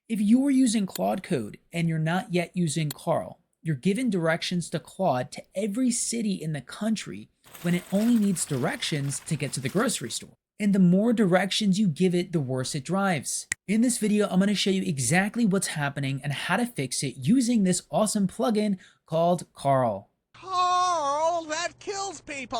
If you're using Claude Code and you're not yet using Carl, you're given directions to Claude to every city in the country when it only needs directions to get to the grocery store. And the more directions you give it, the worse it drives. In this video, I'm going to show you exactly what's happening and how to fix it using this awesome plugin called Carl. Carl, that kills people!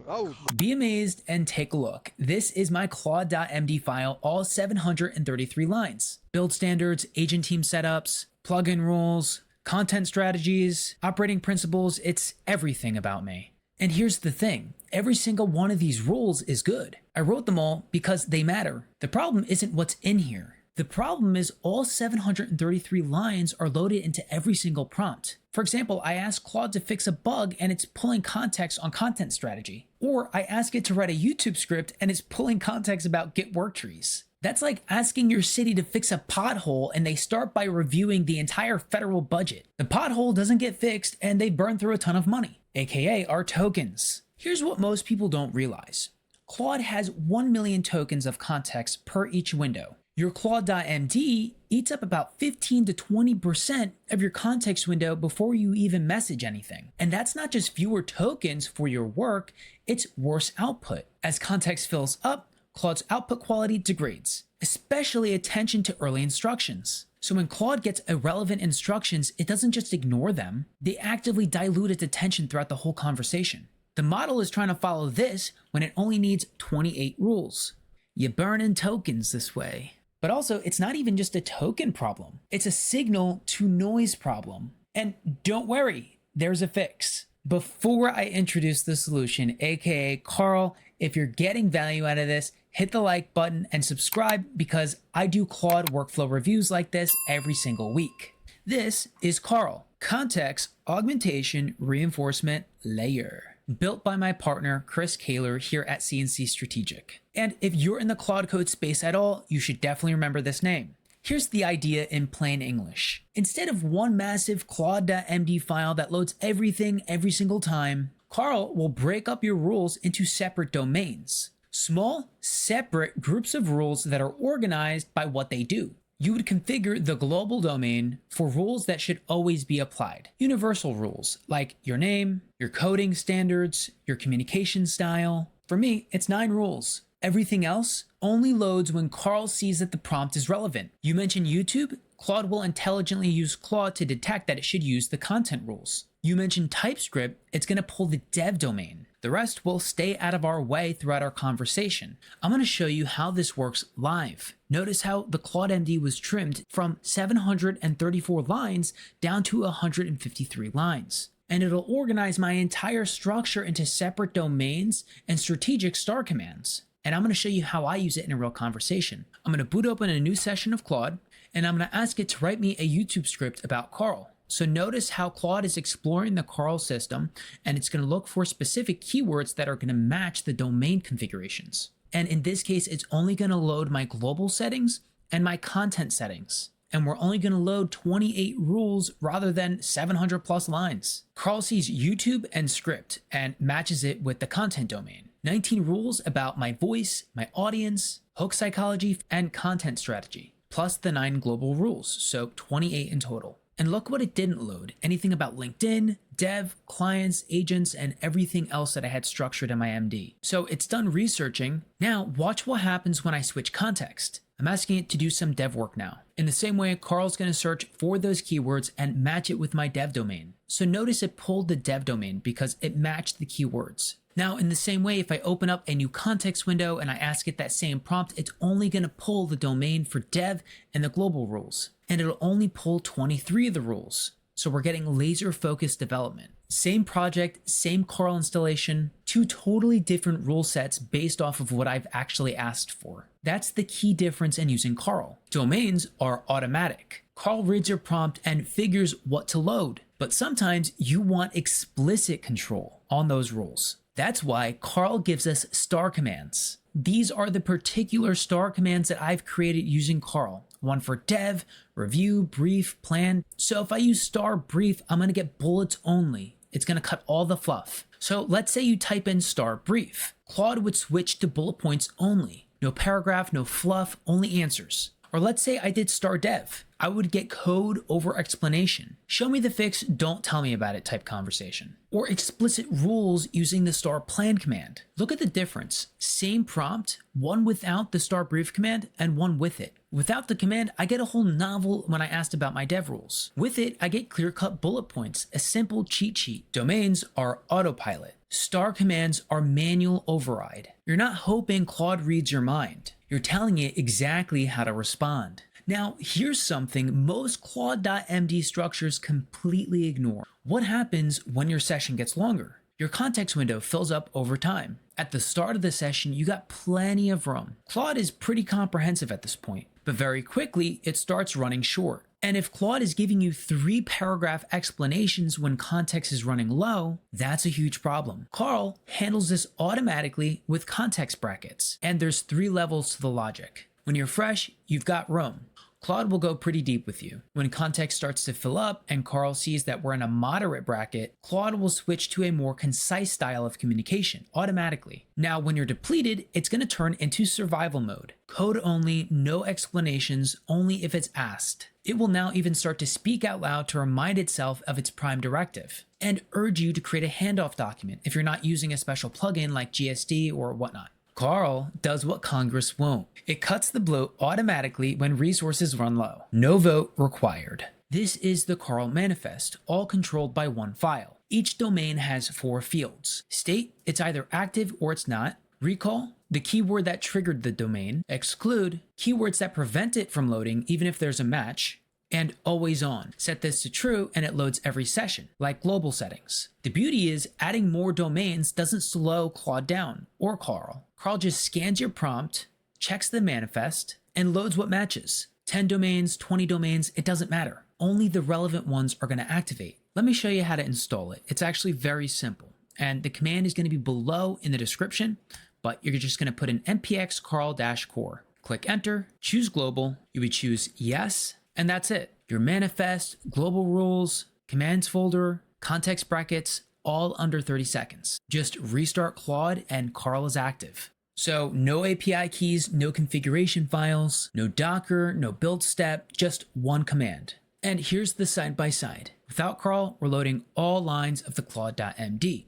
Oh. Be amazed and take a look. This is my Claude.md file, all 733 lines. Build standards, agent team setups, plugin rules, content strategies, operating principles, it's everything about me. And here's the thing, every single one of these rules is good. I wrote them all because they matter. The problem isn't what's in here. The problem is all 733 lines are loaded into every single prompt. For example, I ask Claude to fix a bug and it's pulling context on content strategy. Or I ask it to write a YouTube script and it's pulling context about Git work trees. That's like asking your city to fix a pothole and they start by reviewing the entire federal budget. The pothole doesn't get fixed and they burn through a ton of money, aka our tokens. Here's what most people don't realize. Claude has 1 million tokens of context per each window. Your Claude.md eats up about 15 to 20% of your context window before you even message anything. And that's not just fewer tokens for your work, it's worse output. As context fills up, Claude's output quality degrades, especially attention to early instructions. So when Claude gets irrelevant instructions, it doesn't just ignore them, they actively dilute its attention throughout the whole conversation. The model is trying to follow this when it only needs 28 rules. You burn in tokens this way. But also, it's not even just a token problem. It's a signal to noise problem. And don't worry, there's a fix. Before I introduce the solution, aka Carl, if you're getting value out of this, hit the like button and subscribe because I do Claude workflow reviews like this every single week. This is Carl, Context Augmentation Reinforcement Layer, built by my partner Chris Kaler here at CNC Strategic. And if you're in the Claude Code space at all, you should definitely remember this name. Here's the idea in plain English. Instead of one massive Claude.md file that loads everything every single time, Carl will break up your rules into separate domains. Small, separate groups of rules that are organized by what they do. You would configure the global domain for rules that should always be applied. Universal rules like your name, your coding standards, your communication style. For me, it's 9 rules. Everything else only loads when Carl sees that the prompt is relevant. You mention YouTube, Claude will intelligently use Claude to detect that it should use the content rules. You mention TypeScript, it's going to pull the dev domain. The rest will stay out of our way throughout our conversation. I'm going to show you how this works live. Notice how the Claude.md was trimmed from 734 lines down to 153 lines. And it'll organize my entire structure into separate domains and strategic star commands. And I'm going to show you how I use it in a real conversation. I'm going to boot open a new session of Claude, and I'm going to ask it to write me a YouTube script about Carl. So notice how Claude is exploring the Carl system, and it's going to look for specific keywords that are going to match the domain configurations. And in this case, it's only going to load my global settings and my content settings. And we're only going to load 28 rules rather than 700 plus lines. Carl sees YouTube and script and matches it with the content domain. 19 rules about my voice, my audience, hook psychology, and content strategy, plus the 9 global rules, so 28 in total. And look what it didn't load, anything about LinkedIn, dev, clients, agents, and everything else that I had structured in my MD. So it's done researching. Now watch what happens when I switch context. I'm asking it to do some dev work now. In the same way, Carl's going to search for those keywords and match it with my dev domain. So notice it pulled the dev domain because it matched the keywords. Now, in the same way, if I open up a new context window and I ask it that same prompt, it's only going to pull the domain for dev and the global rules. And it'll only pull 23 of the rules. So we're getting laser focused development. Same project, same Carl installation, 2 totally different rule sets based off of what I've actually asked for. That's the key difference in using Carl. Domains are automatic. Carl reads your prompt and figures what to load. But sometimes you want explicit control on those rules. That's why Carl gives us star commands. These are the particular star commands that I've created using Carl. One for dev, review, brief, plan. So if I use star brief, I'm going to get bullets only. It's going to cut all the fluff. So let's say you type in star brief. Claude would switch to bullet points only. No paragraph, no fluff, only answers. Or let's say I did star dev. I would get code over explanation. Show me the fix, don't tell me about it type conversation. Or explicit rules using the star plan command. Look at the difference. Same prompt, one without the star brief command and one with it. Without the command, I get a whole novel when I asked about my dev rules. With it, I get clear-cut bullet points, a simple cheat sheet. Domains are autopilot. Star commands are manual override. You're not hoping Claude reads your mind. You're telling it exactly how to respond. Now, here's something most Claude.md structures completely ignore. What happens when your session gets longer? Your context window fills up over time. At the start of the session, you got plenty of room. Claude is pretty comprehensive at this point, but very quickly, it starts running short. And if Claude is giving you 3-paragraph explanations when context is running low, that's a huge problem. Carl handles this automatically with context brackets, and there's 3 levels to the logic. When you're fresh, you've got room. Claude will go pretty deep with you. When context starts to fill up and Carl sees that we're in a moderate bracket, Claude will switch to a more concise style of communication automatically. Now, when you're depleted, it's going to turn into survival mode. Code only, no explanations, only if it's asked. It will now even start to speak out loud to remind itself of its prime directive and urge you to create a handoff document if you're not using a special plugin like GSD or whatnot. Carl does what Congress won't. It cuts the bloat automatically when resources run low. No vote required. This is the Carl manifest, all controlled by one file. Each domain has 4 fields. State, it's either active or it's not. Recall, the keyword that triggered the domain. Exclude, keywords that prevent it from loading even if there's a match. And always on. Set this to true and it loads every session, like global settings. The beauty is adding more domains doesn't slow Claude down, or Carl. Carl just scans your prompt, checks the manifest, and loads what matches. 10 domains, 20 domains, it doesn't matter. Only the relevant ones are going to activate. Let me show you how to install it. It's actually very simple. And the command is going to be below in the description, but you're just going to put in npx carl-core. Click enter, choose global, you would choose yes, and that's it. Your manifest, global rules, commands folder, context brackets, all under 30 seconds. Just restart Claude and Carl is active. So no API keys, no configuration files, no Docker, no build step, just one command. And here's the side-by-side. Without Carl, we're loading all lines of the Claude.md.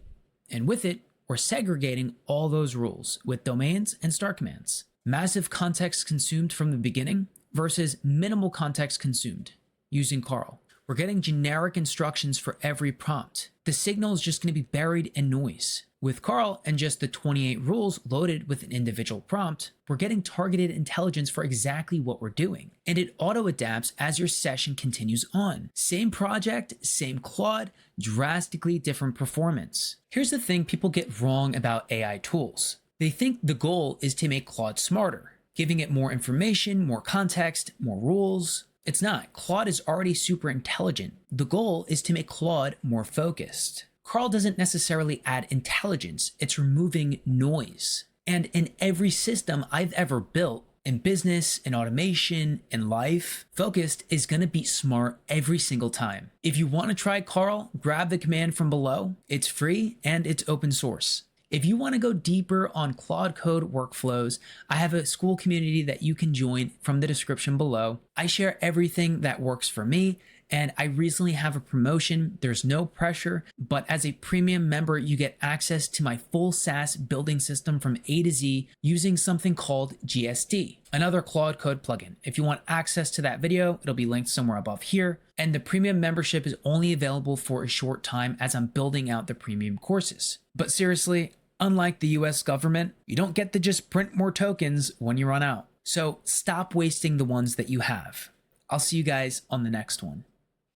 And with it, we're segregating all those rules with domains and star commands. Massive context consumed from the beginning versus minimal context consumed using Carl. We're getting generic instructions for every prompt. The signal is just going to be buried in noise. With Carl and just the 28 rules loaded with an individual prompt, we're getting targeted intelligence for exactly what we're doing. And it auto-adapts as your session continues on. Same project, same Claude, drastically different performance. Here's the thing people get wrong about AI tools. They think the goal is to make Claude smarter, giving it more information, more context, more rules. It's not. Claude is already super intelligent. The goal is to make Claude more focused. Carl doesn't necessarily add intelligence, it's removing noise. And in every system I've ever built, in business, in automation, in life, focused is going to be smart every single time. If you want to try Carl, grab the command from below. It's free and it's open source. If you want to go deeper on Claude Code workflows, I have a school community that you can join from the description below. I share everything that works for me, and I recently have a promotion. There's no pressure, but as a premium member, you get access to my full SaaS building system from A to Z using something called GSD, another Claude Code plugin. If you want access to that video, it'll be linked somewhere above here. And the premium membership is only available for a short time as I'm building out the premium courses. But seriously, unlike the US government, you don't get to just print more tokens when you run out. So stop wasting the ones that you have. I'll see you guys on the next one.